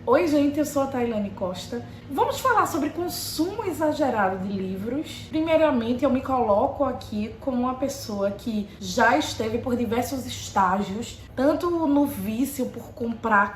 Oi gente, eu sou a Tailane Costa. Vamos falar sobre consumo exagerado de livros. Primeiramente, eu me coloco aqui como uma pessoa que já esteve por diversos estágios, tanto no vício por comprar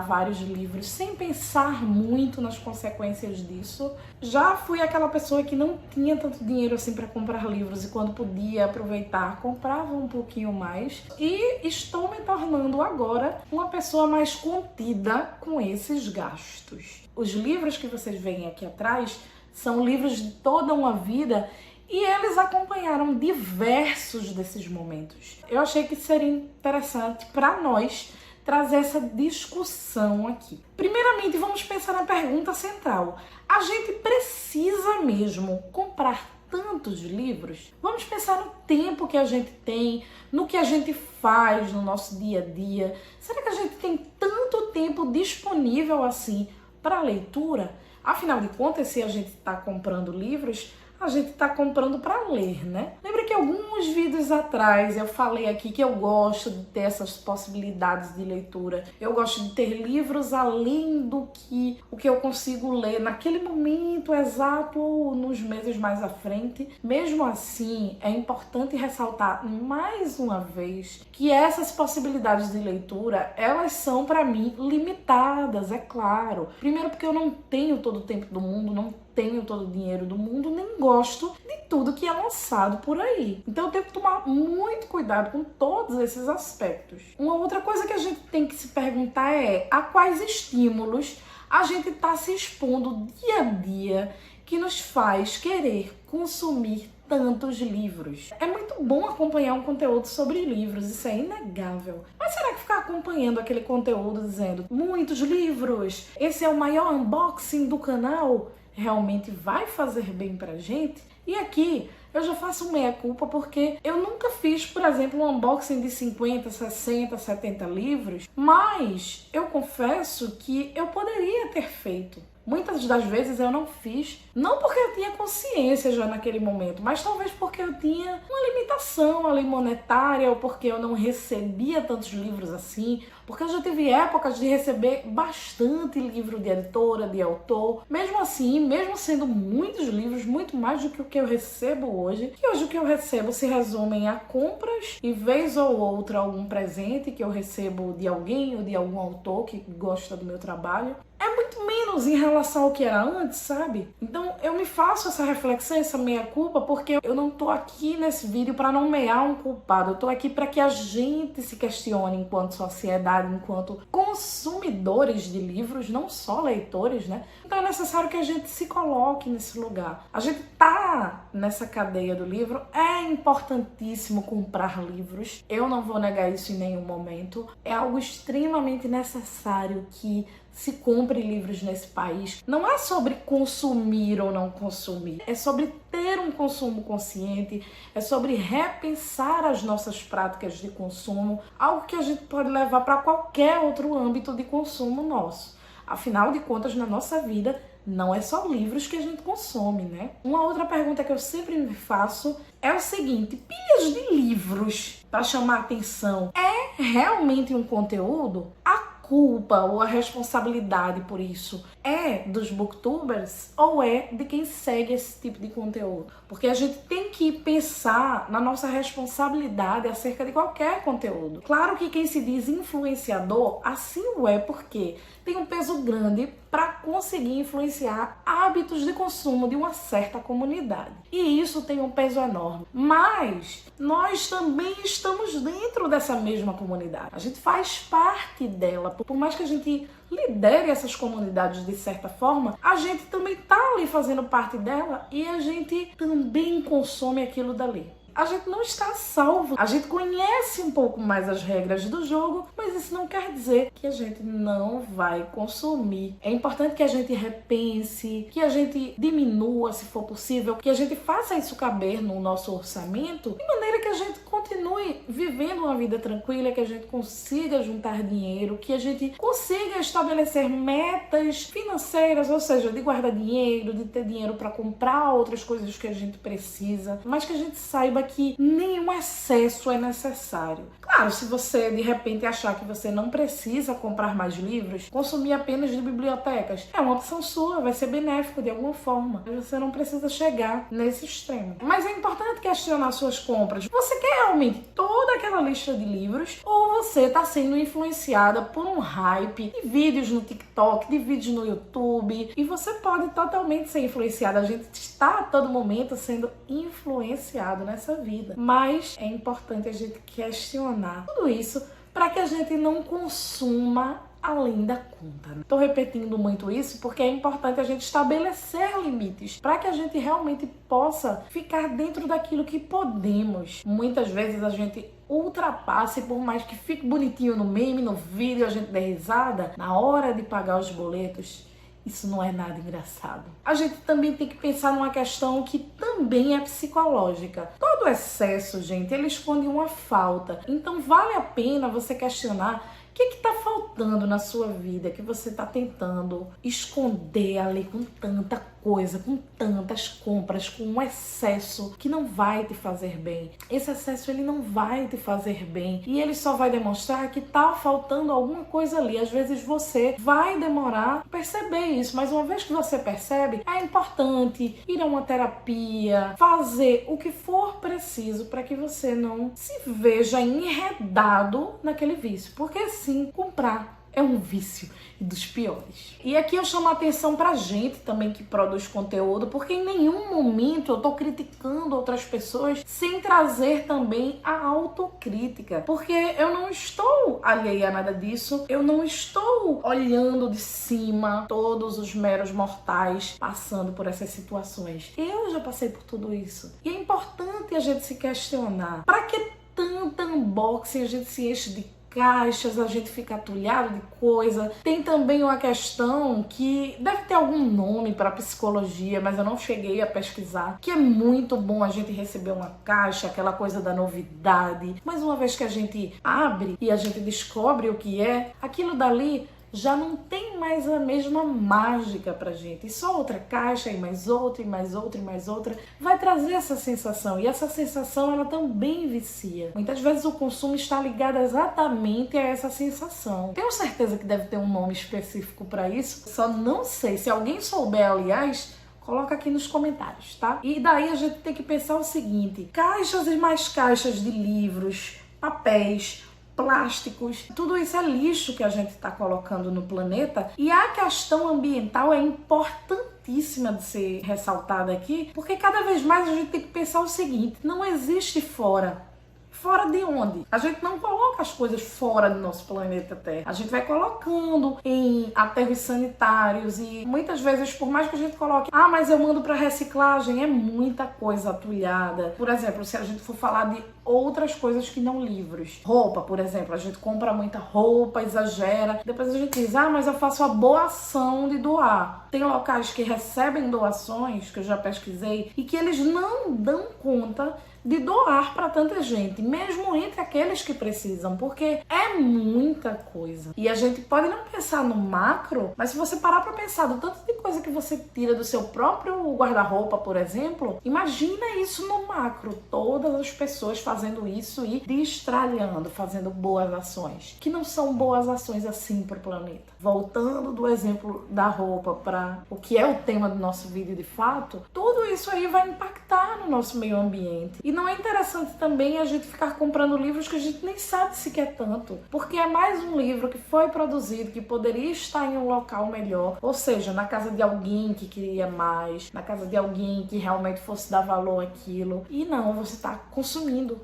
vários livros, sem pensar muito nas consequências disso. Já fui aquela pessoa que não tinha tanto dinheiro assim para comprar livros e quando podia aproveitar, comprava um pouquinho mais. E estou me tornando agora uma pessoa mais contida com esses gastos. Os livros que vocês veem aqui atrás são livros de toda uma vida e eles acompanharam diversos desses momentos. Eu achei que seria interessante para nós trazer essa discussão aqui. Primeiramente, vamos pensar na pergunta central. A gente precisa mesmo comprar tantos livros? Vamos pensar no tempo que a gente tem, no que a gente faz no nosso dia a dia. Será que a gente tem tanto tempo disponível assim para leitura? Afinal de contas, se a gente está comprando livros, a gente está comprando para ler, né? Lembra que alguns vídeos atrás eu falei aqui que eu gosto de ter essas possibilidades de leitura. Eu gosto de ter livros além do que o que eu consigo ler naquele momento exato ou nos meses mais à frente. Mesmo assim, é importante ressaltar mais uma vez que essas possibilidades de leitura, elas são para mim limitadas, é claro. Primeiro porque eu não tenho todo o tempo do mundo, não tenho todo o dinheiro do mundo, nem gosto de tudo que é lançado por aí. Então eu tenho que tomar muito cuidado com todos esses aspectos. Uma outra coisa que a gente tem que se perguntar é a quais estímulos a gente está se expondo dia a dia que nos faz querer consumir tantos livros. É muito bom acompanhar um conteúdo sobre livros, isso é inegável. Mas será que ficar acompanhando aquele conteúdo dizendo muitos livros, esse é o maior unboxing do canal, realmente vai fazer bem pra gente? E aqui eu já faço meia-culpa porque eu nunca fiz, por exemplo, um unboxing de 50, 60, 70 livros, mas eu confesso que eu poderia ter feito. Muitas das vezes eu não fiz, não porque eu tinha consciência já naquele momento, mas talvez porque eu tinha uma limitação ali monetária ou porque eu não recebia tantos livros assim, porque eu já tive épocas de receber bastante livro de editora, de autor. Mesmo assim, mesmo sendo muitos livros, muito mais do que o que eu recebo hoje, que hoje o que eu recebo se resume a compras e vez ou outra algum presente que eu recebo de alguém ou de algum autor que gosta do meu trabalho. É muito menos em relação ao que era antes, sabe? Então eu me faço essa reflexão, essa meia-culpa, porque eu não tô aqui nesse vídeo para nomear um culpado. Eu tô aqui para que a gente se questione enquanto sociedade, enquanto consumidores de livros, não só leitores, né? Então é necessário que a gente se coloque nesse lugar. A gente tá nessa cadeia do livro, é importantíssimo comprar livros. Eu não vou negar isso em nenhum momento. É algo extremamente necessário que se compre livros nesse país. Não é sobre consumir ou não consumir, é sobre ter um consumo consciente, é sobre repensar as nossas práticas de consumo, algo que a gente pode levar para qualquer outro âmbito de consumo nosso. Afinal de contas, na nossa vida, não é só livros que a gente consome, né? Uma outra pergunta que eu sempre me faço é o seguinte: pilhas de livros para chamar atenção é realmente um conteúdo? A culpa ou a responsabilidade por isso é dos booktubers ou é de quem segue esse tipo de conteúdo? Porque a gente tem que pensar na nossa responsabilidade acerca de qualquer conteúdo. Claro que quem se diz influenciador, assim o é porque tem um peso grande para conseguir influenciar hábitos de consumo de uma certa comunidade. E isso tem um peso enorme. Mas nós também estamos dentro dessa mesma comunidade. A gente faz parte dela. Por mais que a gente lidere essas comunidades de certa forma, a gente também tá ali fazendo parte dela e a gente também consome aquilo dali. A gente não está salvo, a gente conhece um pouco mais as regras do jogo, mas isso não quer dizer que a gente não vai consumir. É importante que a gente repense, que a gente diminua se for possível, que a gente faça isso caber no nosso orçamento, de maneira que a gente continue continue vivendo uma vida tranquila, que a gente consiga juntar dinheiro, que a gente consiga estabelecer metas financeiras, ou seja, de guardar dinheiro, de ter dinheiro para comprar outras coisas que a gente precisa, mas que a gente saiba que nenhum excesso é necessário. Claro, se você de repente achar que você não precisa comprar mais livros, consumir apenas de bibliotecas é uma opção sua, vai ser benéfico de alguma forma. Você não precisa chegar nesse extremo. Mas é importante questionar suas compras. Você quer realmente toda aquela lista de livros ou você está sendo influenciada por um hype de vídeos no TikTok, de vídeos no YouTube, e você pode totalmente ser influenciada. A gente está a todo momento sendo influenciado nessa vida, mas é importante a gente questionar tudo isso para que a gente não consuma além da conta. Tô repetindo muito isso porque é importante a gente estabelecer limites para que a gente realmente possa ficar dentro daquilo que podemos. Muitas vezes a gente ultrapassa e por mais que fique bonitinho no meme, no vídeo, a gente dê risada, na hora de pagar os boletos, isso não é nada engraçado. A gente também tem que pensar numa questão que também é psicológica. Todo excesso, gente, ele esconde uma falta. Então vale a pena você questionar o que está faltando na sua vida que você está tentando esconder ali com tanta coisa, com tantas compras, com um excesso que não vai te fazer bem. Esse excesso ele não vai te fazer bem e ele só vai demonstrar que está faltando alguma coisa ali. Às vezes você vai demorar a perceber isso, mas uma vez que você percebe, é importante ir a uma terapia, fazer o que for preciso para que você não se veja enredado naquele vício. Porque sim, comprar é um vício e dos piores. E aqui eu chamo a atenção pra gente também que produz conteúdo, porque em nenhum momento eu tô criticando outras pessoas sem trazer também a autocrítica. Porque eu não estou alheia a nada disso, eu não estou olhando de cima todos os meros mortais passando por essas situações. Eu já passei por tudo isso. E é importante a gente se questionar. Pra que tanta unboxing, a gente se enche de caixas, a gente fica atulhado de coisa. Tem também uma questão que deve ter algum nome para psicologia, mas eu não cheguei a pesquisar, que é muito bom a gente receber uma caixa, aquela coisa da novidade, mas uma vez que a gente abre e a gente descobre o que é, aquilo dali já não tem mais a mesma mágica pra gente. E só outra caixa, e mais outra, e mais outra, e mais outra, vai trazer essa sensação. E essa sensação, ela também vicia. Muitas vezes o consumo está ligado exatamente a essa sensação. Tenho certeza que deve ter um nome específico pra isso. Só não sei. Se alguém souber, aliás, coloca aqui nos comentários, tá? E daí a gente tem que pensar o seguinte: caixas e mais caixas de livros, papéis, plásticos, tudo isso é lixo que a gente está colocando no planeta. E a questão ambiental é importantíssima de ser ressaltada aqui, porque cada vez mais a gente tem que pensar o seguinte: não existe fora. Fora de onde? A gente não coloca as coisas fora do nosso planeta Terra. A gente vai colocando em aterros sanitários e muitas vezes, por mais que a gente coloque, mas eu mando para reciclagem, é muita coisa atulhada. Por exemplo, se a gente for falar de outras coisas que não livros. Roupa, por exemplo, a gente compra muita roupa, exagera. Depois a gente diz, mas eu faço a boa ação de doar. Tem locais que recebem doações, que eu já pesquisei, e que eles não dão conta de doar para tanta gente, mesmo entre aqueles que precisam, porque é muita coisa. E a gente pode não pensar no macro, mas se você parar para pensar do tanto de coisa que você tira do seu próprio guarda-roupa, por exemplo, imagina isso no macro, todas as pessoas fazendo isso e destralhando, fazendo boas ações, que não são boas ações assim para o planeta. Voltando do exemplo da roupa para o que é o tema do nosso vídeo de fato, tudo isso aí vai impactar no nosso meio ambiente. E não é interessante também a gente ficar comprando livros que a gente nem sabe se quer tanto, porque é mais um livro que foi produzido, que poderia estar em um local melhor, ou seja, na casa de alguém que queria mais, na casa de alguém que realmente fosse dar valor àquilo. E não, você está consumindo.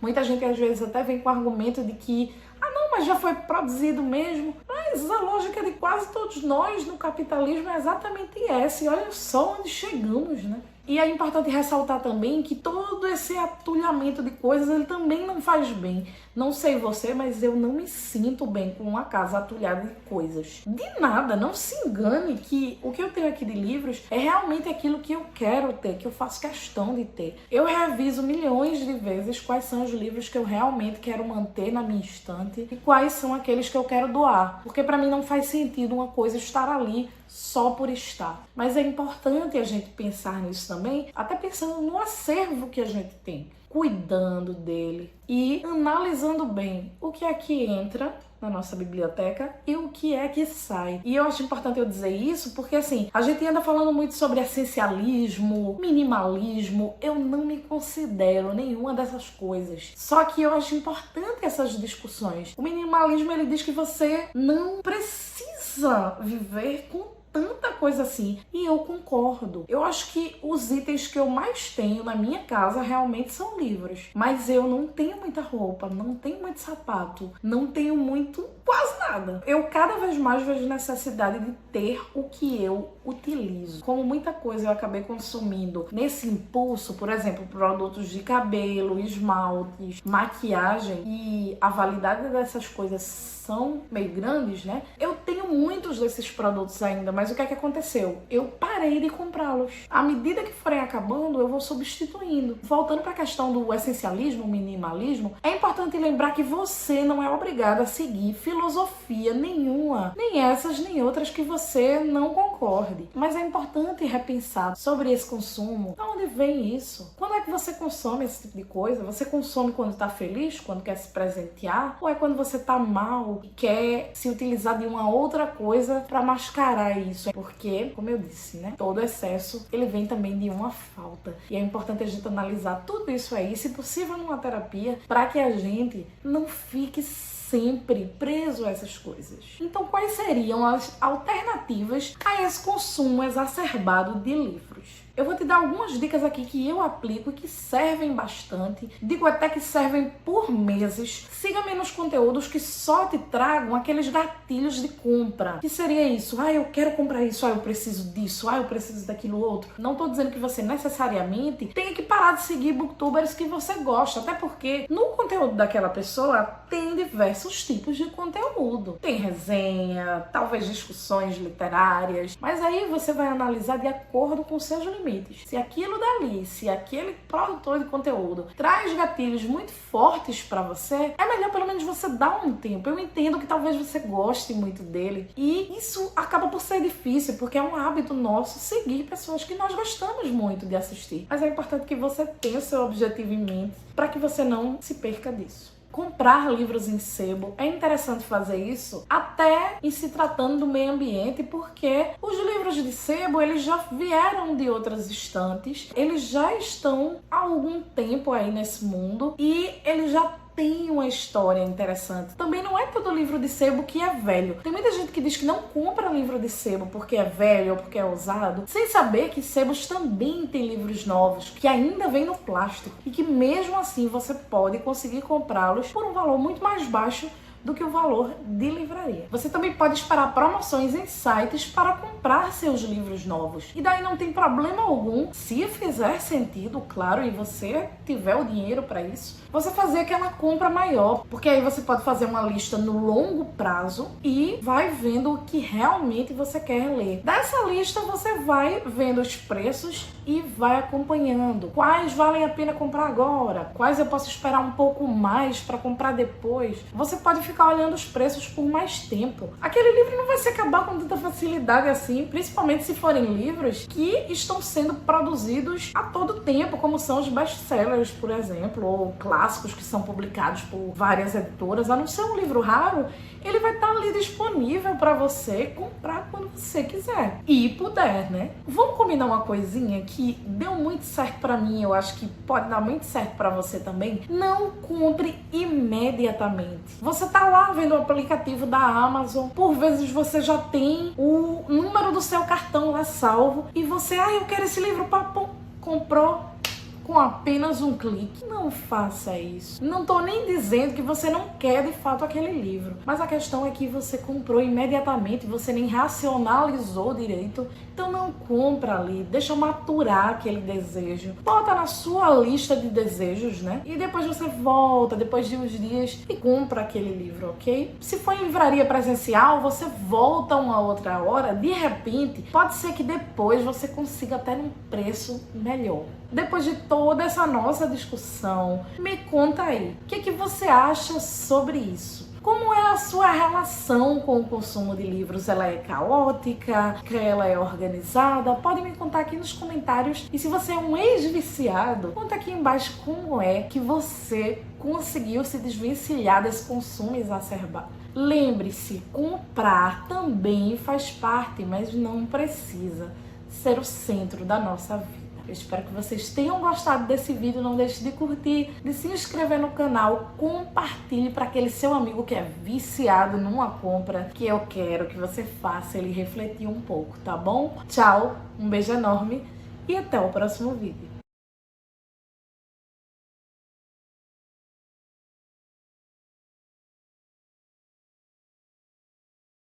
Muita gente às vezes até vem com o argumento de que não, mas já foi produzido mesmo. Mas a lógica de quase todos nós no capitalismo é exatamente essa. E olha só onde chegamos, né? E é importante ressaltar também que todo esse atulhamento de coisas, ele também não faz bem. Não sei você, mas eu não me sinto bem com uma casa atulhada de coisas. De nada, não se engane que o que eu tenho aqui de livros é realmente aquilo que eu quero ter, que eu faço questão de ter. Eu reviso milhões de vezes quais são os livros que eu realmente quero manter na minha estante e quais são aqueles que eu quero doar. Porque para mim não faz sentido uma coisa estar ali só por estar. Mas é importante a gente pensar nisso também, até pensando no acervo que a gente tem, cuidando dele e analisando bem o que é que entra na nossa biblioteca e o que é que sai. E eu acho importante eu dizer isso porque, assim, a gente anda falando muito sobre essencialismo, minimalismo. Eu não me considero nenhuma dessas coisas. Só que eu acho importante essas discussões. O minimalismo, ele diz que você não precisa viver com tanta coisa assim. E eu concordo. Eu acho que os itens que eu mais tenho na minha casa realmente são livros. Mas eu não tenho muita roupa, não tenho muito sapato, não tenho muito, quase nada. Eu cada vez mais vejo necessidade de ter o que eu utilizo. Como muita coisa eu acabei consumindo nesse impulso, por exemplo, produtos de cabelo, esmaltes, maquiagem, e a validade dessas coisas são meio grandes, né? Eu tenho muitos desses produtos ainda, mas o que é que aconteceu? Eu parei de comprá-los. À medida que forem acabando, eu vou substituindo. Voltando para a questão do essencialismo, minimalismo, é importante lembrar que você não é obrigado a seguir filosofia nenhuma, nem essas nem outras que você não concorde. Mas é importante repensar sobre esse consumo. De onde vem isso? Quando é que você consome esse tipo de coisa? Você consome quando está feliz, quando quer se presentear? Ou é quando você está mal e quer se utilizar de uma outra coisa para mascarar isso? Porque, como eu disse, né? Todo excesso, ele vem também de uma falta. E é importante a gente analisar tudo isso aí, se possível numa terapia, para que a gente não fique sempre preso a essas coisas. Então, quais seriam as alternativas a esse consumo exacerbado de livros? Eu vou te dar algumas dicas aqui que eu aplico e que servem bastante. Digo até que servem por meses. Siga-me nos conteúdos que só te tragam aqueles gatilhos de compra. Que seria isso? Ah, eu quero comprar isso. Ah, eu preciso disso. Ah, eu preciso daquilo outro. Não tô dizendo que você necessariamente tenha que parar de seguir booktubers que você gosta. Até porque no conteúdo daquela pessoa tem diversos tipos de conteúdo. Tem resenha, talvez discussões literárias. Mas aí você vai analisar de acordo com seus limites. Se aquilo dali, se aquele produtor de conteúdo traz gatilhos muito fortes pra você, é melhor pelo menos você dar um tempo. Eu entendo que talvez você goste muito dele e isso acaba por ser difícil, porque é um hábito nosso seguir pessoas que nós gostamos muito de assistir. Mas é importante que você tenha o seu objetivo em mente para que você não se perca disso. Comprar livros em sebo, é interessante fazer isso até em se tratando do meio ambiente, porque os livros de sebo, eles já vieram de outras estantes, eles já estão há algum tempo aí nesse mundo e eles já tem uma história interessante. Também não é todo livro de sebo que é velho. Tem muita gente que diz que não compra livro de sebo porque é velho ou porque é usado, sem saber que sebos também tem livros novos, que ainda vêm no plástico, e que mesmo assim você pode conseguir comprá-los por um valor muito mais baixo do que o valor de livraria. Você também pode esperar promoções em sites para comprar seus livros novos. E daí não tem problema algum, se fizer sentido, claro, e você tiver o dinheiro para isso, você fazer aquela compra maior, porque aí você pode fazer uma lista no longo prazo e vai vendo o que realmente você quer ler. Dessa lista você vai vendo os preços e vai acompanhando. Quais valem a pena comprar agora? Quais eu posso esperar um pouco mais para comprar depois? Você pode ficar olhando os preços por mais tempo. Aquele livro não vai se acabar com tanta facilidade assim, principalmente se forem livros que estão sendo produzidos a todo tempo, como são os best-sellers, por exemplo, ou clássicos que são publicados por várias editoras. A não ser um livro raro, ele vai estar ali disponível para você comprar quando você quiser e puder, né? Vamos combinar uma coisinha que deu muito certo para mim, eu acho que pode dar muito certo para você também. Não compre imediatamente. Você tá lá vendo o aplicativo da Amazon, por vezes você já tem o número do seu cartão lá salvo e você, eu quero esse livro, papum, comprou, com apenas um clique. Não faça isso. Não tô nem dizendo que você não quer de fato aquele livro, mas a questão é que você comprou imediatamente, você nem racionalizou direito. Então não compra ali, deixa maturar aquele desejo, bota na sua lista de desejos, né? E depois você volta, depois de uns dias, e compra aquele livro, ok? Se for em livraria presencial, você volta uma outra hora, de repente, pode ser que depois você consiga até num preço melhor. Depois de toda essa nossa discussão, me conta aí, o que você acha sobre isso? Como é a sua relação com o consumo de livros? Ela é caótica? Ela é organizada? Pode me contar aqui nos comentários. E se você é um ex-viciado, conta aqui embaixo como é que você conseguiu se desvencilhar desse consumo exacerbado. Lembre-se, comprar também faz parte, mas não precisa ser o centro da nossa vida. Eu espero que vocês tenham gostado desse vídeo. Não deixe de curtir, de se inscrever no canal, compartilhe para aquele seu amigo que é viciado numa compra, que eu quero que você faça ele refletir um pouco, tá bom? Tchau, um beijo enorme e até o próximo vídeo.